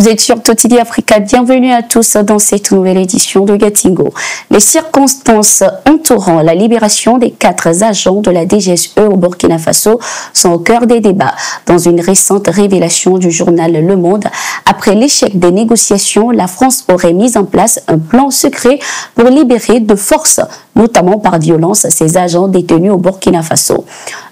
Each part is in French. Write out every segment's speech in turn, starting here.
Vous êtes sur Totidi Africa, bienvenue à tous dans cette nouvelle édition de Gatingo. Les circonstances entourant la libération des 4 agents de la DGSE au Burkina Faso sont au cœur des débats. Dans une récente révélation du journal Le Monde, après l'échec des négociations, la France aurait mis en place un plan secret pour libérer de force, notamment par violence, ces agents détenus au Burkina Faso.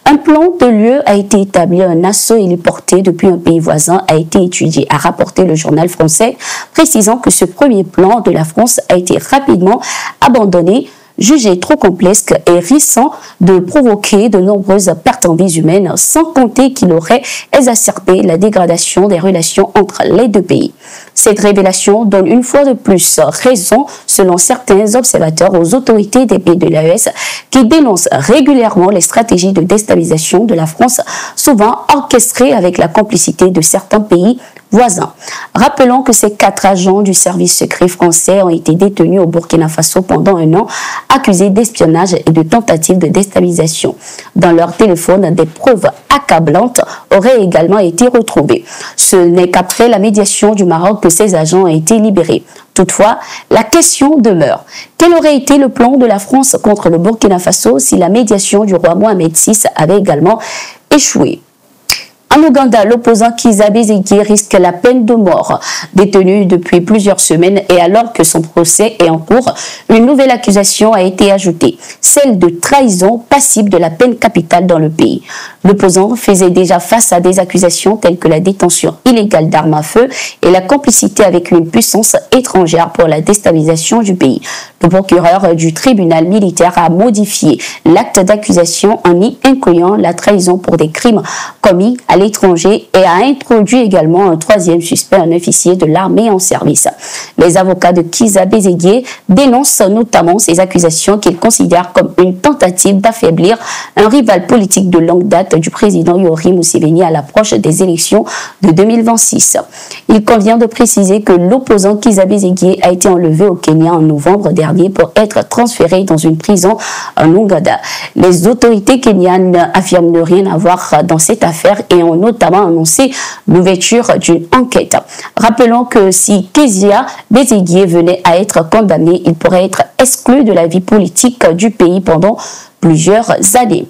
Un plan de lieu a été établi, un assaut héliporté depuis un pays voisin a été étudié, a rapporté le journal français, précisant que ce premier plan de la France a été rapidement abandonné, jugé trop complexe et risquant de provoquer de nombreuses pertes en vies humaines, sans compter qu'il aurait exacerbé la dégradation des relations entre les deux pays. Cette révélation donne une fois de plus raison, selon certains observateurs, aux autorités des pays de l'AES qui dénoncent régulièrement les stratégies de déstabilisation de la France, souvent orchestrées avec la complicité de certains pays voisins. Rappelons que ces 4 agents du service secret français ont été détenus au Burkina Faso pendant un an, accusés d'espionnage et de tentatives de déstabilisation. Dans leur téléphone, des preuves accablantes auraient également été retrouvées. Ce n'est qu'après la médiation du Maroc que ces agents ont été libérés. Toutefois, la question demeure. Quel aurait été le plan de la France contre le Burkina Faso si la médiation du roi Mohamed VI avait également échoué? En Ouganda, l'opposant Kizza Besigye risque la peine de mort. Détenu depuis plusieurs semaines et alors que son procès est en cours, une nouvelle accusation a été ajoutée, celle de trahison passible de la peine capitale dans le pays. L'opposant faisait déjà face à des accusations telles que la détention illégale d'armes à feu et la complicité avec une puissance étrangère pour la déstabilisation du pays. Le procureur du tribunal militaire a modifié l'acte d'accusation en y incluant la trahison pour des crimes commis à l'étranger et a introduit également un 3e suspect, un officier de l'armée en service. Les avocats de Kizza Besigye dénoncent notamment ces accusations qu'ils considèrent comme une tentative d'affaiblir un rival politique de longue date du président Yoweri Museveni à l'approche des élections de 2026. Il convient de préciser que l'opposant Kizza Besigye a été enlevé au Kenya en novembre dernier pour être transféré dans une prison en Ouganda. Les autorités kenyanes affirment ne rien avoir dans cette affaire et ont notamment annoncé l'ouverture d'une enquête. Rappelons que si Kizza Besigye venait à être condamné, il pourrait être exclu de la vie politique du pays pendant plusieurs années.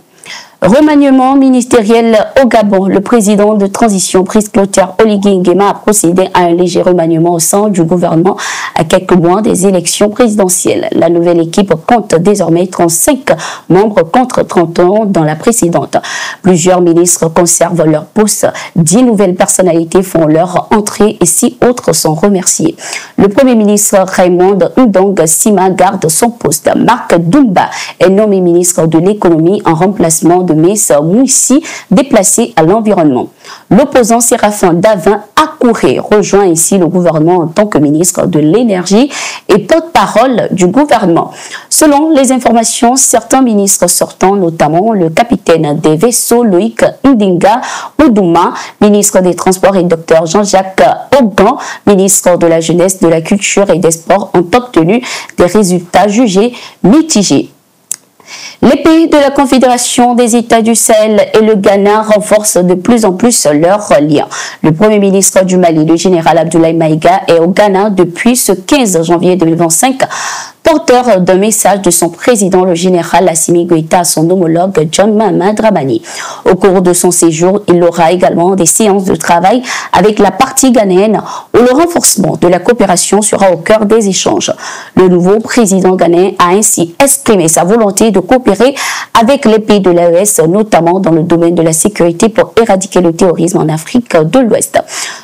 Remaniement ministériel au Gabon. Le président de transition, Brice Clotaire Oligui Nguema, a procédé à un léger remaniement au sein du gouvernement à quelques mois des élections présidentielles. La nouvelle équipe compte désormais 35 membres contre 30 ans dans la précédente. Plusieurs ministres conservent leur poste, 10 nouvelles personnalités font leur entrée et 6 autres sont remerciés. Le premier ministre Raymond Ndong Sima garde son poste. Marc Dumba est nommé ministre de l'économie en remplacement de Messa Moussi, déplacé à l'environnement. L'opposant Séraphin Davin Akouré rejoint ici le gouvernement en tant que ministre de l'énergie et porte-parole du gouvernement. Selon les informations, certains ministres sortants, notamment le capitaine des vaisseaux Loïc Ndinga Oudouma, ministre des Transports, et Dr Jean-Jacques Ogan, ministre de la Jeunesse, de la Culture et des Sports, ont obtenu des résultats jugés mitigés. Les pays de la Confédération des États du Sahel et le Ghana renforcent de plus en plus leurs liens. Le Premier ministre du Mali, le général Abdoulaye Maïga, est au Ghana depuis ce 15 janvier 2025, porteur d'un message de son président, le général Assimi Goïta, à son homologue John Mahama Dramani. Au cours de son séjour, il aura également des séances de travail avec la partie ghanéenne où le renforcement de la coopération sera au cœur des échanges. Le nouveau président ghanéen a ainsi exprimé sa volonté de coopérer avec les pays de l'AES, notamment dans le domaine de la sécurité pour éradiquer le terrorisme en Afrique de l'Ouest.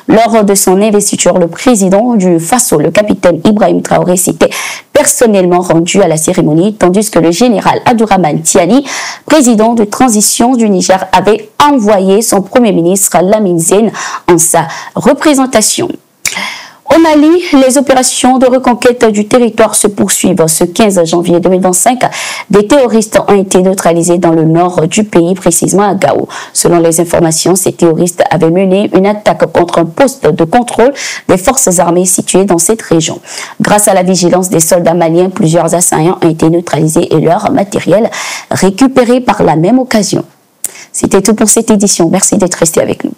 Lors de son investiture, le président du Faso, le capitaine Ibrahim Traoré, s'était personnellement rendu à la cérémonie, tandis que le général Abdourahmane Tiani, président de transition du Niger, avait envoyé son premier ministre Lamine Zeine en sa représentation. Au Mali, les opérations de reconquête du territoire se poursuivent. Ce 15 janvier 2025, des terroristes ont été neutralisés dans le nord du pays, précisément à Gao. Selon les informations, ces terroristes avaient mené une attaque contre un poste de contrôle des forces armées situé dans cette région. Grâce à la vigilance des soldats maliens, plusieurs assaillants ont été neutralisés et leur matériel récupéré par la même occasion. C'était tout pour cette édition. Merci d'être resté avec nous.